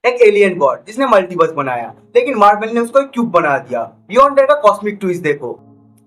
एक alien God जिसने multiverse बनाया, लेकिन मार्वल ने उसको एक क्यूब बना दिया। बियॉन्ड का कॉस्मिक ट्विस्ट देखो।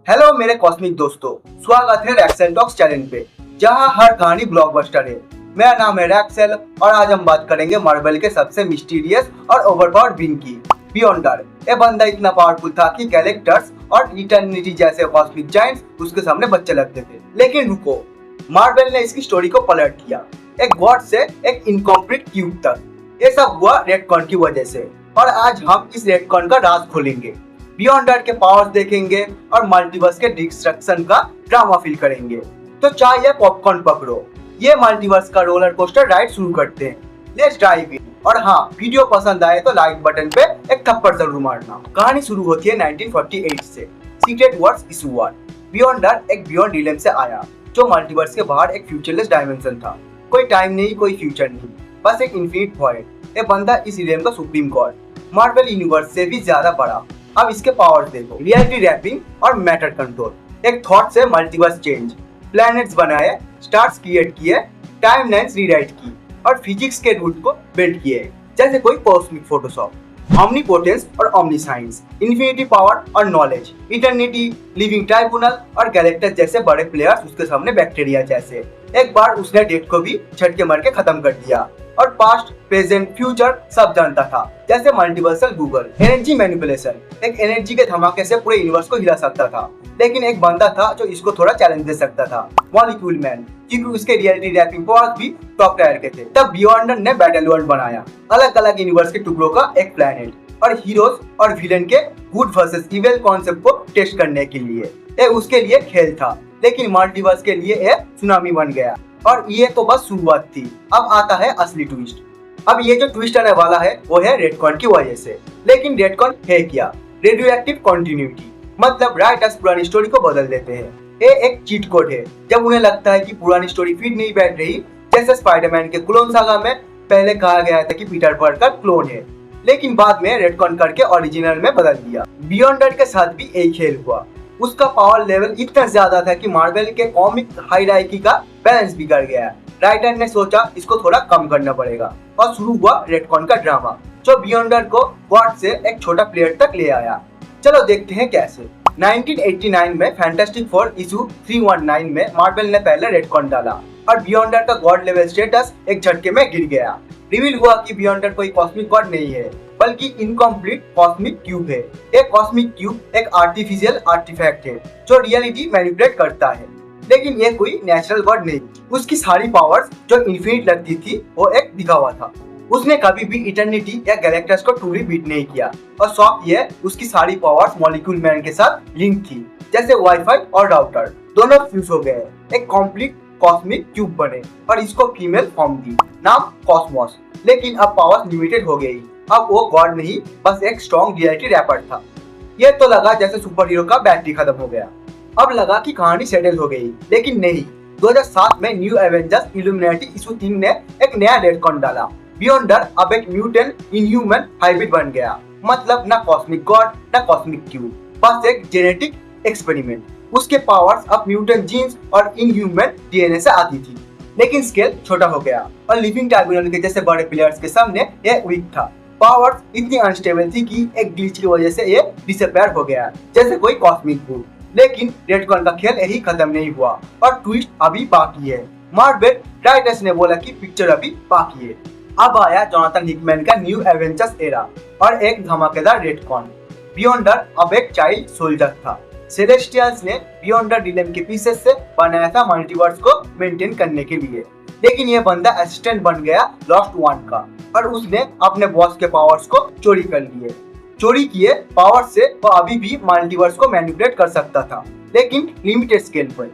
हेलो मेरे कॉस्मिक दोस्तों, स्वागत है रैक्सेल टॉक्स चैनल पे, जहां हर कहानी ब्लॉकबस्टर है। मेरा नाम है रैक्सेल और आज हम बात करेंगे मार्वल के सबसे मिस्टीरियस और ओवरपावर्ड बीइंग की, बियॉन्डर। ये बंदा इतना पावरफुल था कि गैलेक्टर्स और इटर्निटी जैसे कॉस्मिक जायंट्स उसके सामने बच्चे लगते थे। लेकिन रुको, मार्वल ने इसकी स्टोरी को पलट दिया, एक गॉड से एक इनकम्प्लीट क्यूब तक। ये सब हुआ रेडकॉन की वजह से, और आज हम इस रेडकॉन का राज खोलेंगे, बियॉन्डर के पावर्स देखेंगे और मल्टीवर्स के डिस्ट्रक्शन का ड्रामा फील करेंगे। तो चाय या पॉपकॉर्न पकड़ो, ये मल्टीवर्स का रोलर कोस्टर राइड शुरू करते हैं। Let's dive in. और हाँ, वीडियो पसंद आए तो लाइक बटन पे एक थप्पड़ जरूर मारना। कहानी शुरू होती है 1948 से, सीक्रेट वर्ड्स इशू 1। बियॉन्डर एक बियॉन्ड रियलम से आया, जो मल्टीवर्स के बाहर एक फ्यूचरलेस डायमेंशन था। कोई टाइम नहीं, कोई फ्यूचर नहीं, बस एक इन्फिनिट वॉइड। ये बंदा इस रियम का सुप्रीम गॉड, मार्वल यूनिवर्स से भी ज्यादा बड़ा। अब इसके पावर्स देखो, रियलिटी रैपिंग और मैटर कंट्रोल। एक थॉट से मल्टीवर्स चेंज, प्लैनेट्स बनाए, स्टार्स क्रिएट किए, टाइमलाइंस रीराइट की और फिजिक्स के रूट को बिल्ड किए, जैसे कोई कॉस्मिक फोटोशॉप। ऑमनीपोटेंस और ऑमनीसाइंस, इन्फिनिटी पावर और नॉलेज, इटर्निटी, लिविंग ट्राइब्यूनल और गैलेक्टस जैसे बड़े प्लेयर्स उसके सामने बैक्टीरिया जैसे। एक बार उसने डेट को भी झटके मार के खत्म कर दिया और पास्ट, प्रेजेंट, फ्यूचर सब जानता था, जैसे मल्टीवर्सल गूगल। एनर्जी मैनिपुलेशन, एक एनर्जी के धमाके से पूरे यूनिवर्स को हिला सकता था। लेकिन एक बंदा था जो इसको थोड़ा चैलेंज दे सकता था, मॉलिक्यूल मैन, क्योंकि उसके रियलिटी रैपिंग पावर्स भी टॉप टायर के थे। तब बियॉन्डर ने बैटल वर्ल्ड बनाया, अलग अलग यूनिवर्स के टुकड़ों का एक प्लेनेट, और हीरोज और विलेन के गुड वर्सेस इविल कॉन्सेप्ट को टेस्ट करने के लिए। ये उसके लिए खेल था, लेकिन मल्टीवर्स के लिए एक सुनामी बन गया। और ये तो बस शुरुआत थी, अब आता है असली ट्विस्ट। अब ये जो ट्विस्ट आने वाला है वो है रेडकॉन की वजह से। लेकिन रेडकॉन है क्या? रेडियोएक्टिव कंटिन्यूटी, मतलब राइटर्स पुरानी स्टोरी को बदल देते हैं। ये एक चीट कोड है, जब उन्हें लगता है कि पुरानी स्टोरी फिट नहीं बैठ रही, जैसे स्पाइडरमैन के क्लोन सागा में पहले कहा गया था कि पीटर पार्कर क्लोन है, लेकिन बाद में रेडकॉन करके ओरिजिनल में बदल दिया। बियॉन्डर के साथ भी एक खेल हुआ। उसका पावर लेवल इतना ज्यादा था कि मार्वल के कॉमिक हायरार्की का बैलेंस बिगड़ गया। राइटर ने सोचा इसको थोड़ा कम करना पड़ेगा, और शुरू हुआ रेडकॉन का ड्रामा, जो बियॉन्डर को गॉड से एक छोटा प्लेयर तक ले आया। चलो देखते हैं कैसे। 1989 में फैंटास्टिक फोर इशू 319 में मार्वल ने पहले रेडकॉन डाला, और बियॉन्डर का गॉड लेवल स्टेटस एक झटके में गिर गया। रिवील हुआ कि बियॉन्डर कोई कॉस्मिक गॉड नहीं है, बल्कि इनकम्प्लीट कॉस्मिक क्यूब है। एक कॉस्मिक क्यूब एक आर्टिफिशियल आर्टिफैक्ट है जो रियलिटी मैनिपुलेट करता है, लेकिन ये कोई नेचुरल गॉड नहीं। उसकी सारी पावर्स जो इन्फिनिट लगती थी वो एक दिखावा था। उसने कभी भी इटर्निटी या गैलेक्टस को ट्रूली बीट नहीं किया, और शॉक ये उसकी सारी पावर्स मॉलिक्यूल मैन के साथ लिंक थी, जैसे वाईफाई और राउटर दोनों फ्यूज हो गए, एक कॉम्प्लीट कॉस्मिक क्यूब बने, और इसको फीमेल फॉर्म दी, नाम कॉस्मोस। लेकिन अब पावर्स लिमिटेड हो गई, अब वो गॉड नहीं, बस एक स्ट्रॉन्ग रियलिटी रैपर था। ये तो लगा जैसे सुपर हीरो का बैटरी खत्म हो गया। अब लगा कि कहानी सेटल हो गई, लेकिन नहीं। 2007 में न्यू एवेंजर्स इल्यूमिनेटी इशू 3 ने एक नया रेडकॉन डाला। बियॉन्डर अब एक म्यूटेंट इनह्यूमन हाइब्रिड बन गया, मतलब ना कॉस्मिक गॉड ना कॉस्मिक क्यूब, बस एक जेनेटिक एक्सपेरिमेंट। उसके पावर्स अब म्यूटेंट जीन्स और इनह्यूमन डीएनए से आती थी, लेकिन स्केल छोटा हो गया, और लिविंग ट्राइब्यूनल के जैसे बड़े प्लेयर्स के सामने ये वीक था। पावर्स इतनी अनस्टेबल थी कि एक ग्लिच की वजह से ये डिसअपीयर हो गया, जैसे कोई कॉस्मिक बुक। लेकिन रेडकॉन का खेल यही खत्म नहीं हुआ, और ट्विस्ट अभी बाकी है। मार्वल राइटर्स ने बोला कि पिक्चर अभी बाकी है। अब आया जोनाथन हिकमैन का न्यू एवेंजर्स एरा, और एक धमाकेदार रेडकॉन। बियॉन्डर अब एक चाइल्ड सोल्जर था। सेलेस्टियल्स ने बियॉन्डर रियम के पीसेस से बनाया था मल्टीवर्स को मेंटेन करने के लिए, लेकिन ये बंदा असिस्टेंट बन गया लॉस्ट वन का, और उसने अपने बॉस के पावर्स को चोरी कर लिए। चोरी किए पावर से वो अभी भी मल्टीवर्स को मैनिपुलेट कर सकता था, लेकिन लिमिटेड स्केल पर।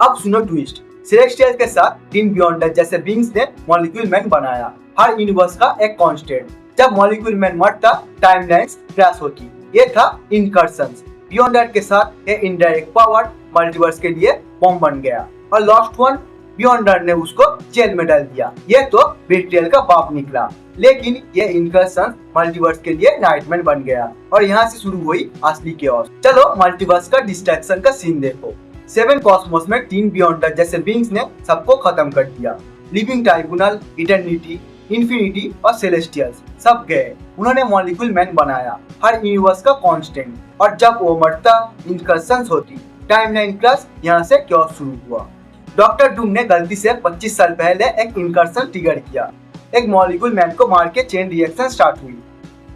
अब सुनो ट्विस्ट। सेलेस्टियल्स के साथ टीम बियॉन्डर जैसे बींग्स ने मॉलिक्यूल मैन बनाया, हर यूनिवर्स का एक कांस्टेंट। जब मॉलिक्यूल मैन मरता, टाइमलाइंस क्रैश होती। ये था इनकर्शंस। बियॉन्डर के साथ ये इनडायरेक्ट पावर मल्टीवर्स के लिए बॉम्ब बन गया, और लॉस्ट वन बियॉन्डर ने उसको जेल में डाल दिया। ये तो बेट्रियल का बाप निकला, लेकिन ये इनकर्शन मल्टीवर्स के लिए नाइटमेयर बन गया, और यहाँ से शुरू हुई असली केओस। चलो मल्टीवर्स का डिस्ट्रैक्शन का सीन देखो। 7 कॉस्मोस में 3 बियॉन्डर जैसे बीइंग्स ने सबको खत्म कर दिया। लिविंग ट्राइब्यूनल, इटर्निटी, इन्फिनिटी और सेलेस्टियल्स सब गए। उन्होंने मॉलिक्यूल मैन बनाया, हर यूनिवर्स का कांस्टेंट, और जब वो मरता इंकर्शंस होती, टाइमलाइन क्रश, यहाँ से क्यों शुरू हुआ। डॉक्टर डूम ने गलती से 25 साल पहले एक इंकर्शन ट्रिगर किया। एक मॉलिक्यूल मैन को मार के चेन रिएक्शन स्टार्ट हुई।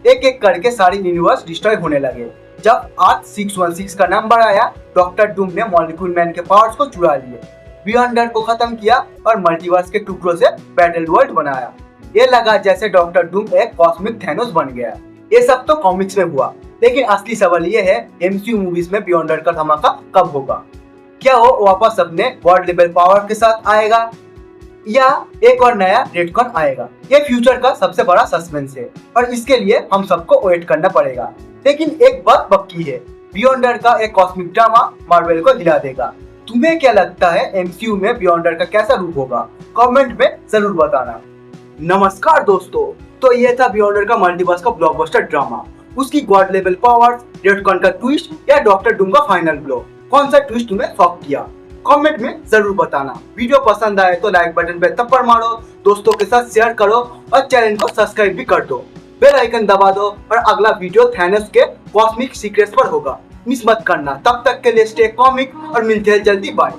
एक एक करके सारे यूनिवर्स डिस्ट्रॉय होने लगे। जब आर्क 616 का नंबर आया, डॉक्टर डूम ने मॉलिक्यूल मैन के पावर्स को चुरा लिए, बियॉन्डर को खत्म किया और मल्टीवर्स के टुकड़ों से बैटल वर्ल्ड बनाया। ये लगा जैसे डॉक्टर डूम एक कॉस्मिक थैनोस बन गया। ये सब तो कॉमिक्स में हुआ, लेकिन असली सवाल ये है एमसीयू मूवीज में बियॉन्डर का धमाका कब होगा। क्या वो वापस अपने वर्ल्ड लेवल पावर के साथ आएगा या एक और नया रेडकॉन आएगा। ये फ्यूचर का सबसे बड़ा सस्पेंस है और इसके लिए हम सबको वेट करना पड़ेगा। लेकिन एक बात पक्की है, बियॉन्डर का एक कॉस्मिक ड्रामा मार्वल को हिला देगा। तुम्हें क्या लगता है एमसीयू में बियॉन्डर का कैसा रूप होगा? कमेंट में जरूर बताना। नमस्कार दोस्तों, तो ये था बियॉन्डर का मल्टीवर्स का ब्लॉकबस्टर ड्रामा। उसकी गॉड लेवल पावर्स, रेडकॉन का ट्विस्ट या डॉक्टर डूम का फाइनल ब्लो, कौन सा ट्विस्ट तुम्हें शॉक किया? कमेंट में जरूर बताना। वीडियो पसंद आए तो लाइक बटन पे थप्पड़ मारो, दोस्तों के साथ शेयर करो और चैनल को सब्सक्राइब भी कर दो। बेल आइकन दबा दो और अगला वीडियो थैनोस के कॉस्मिक सीक्रेट्स पर होगा, मिस मत करना। तब तक के लिए स्टे कॉमिक और मिलते हैं जल्दी, बाय।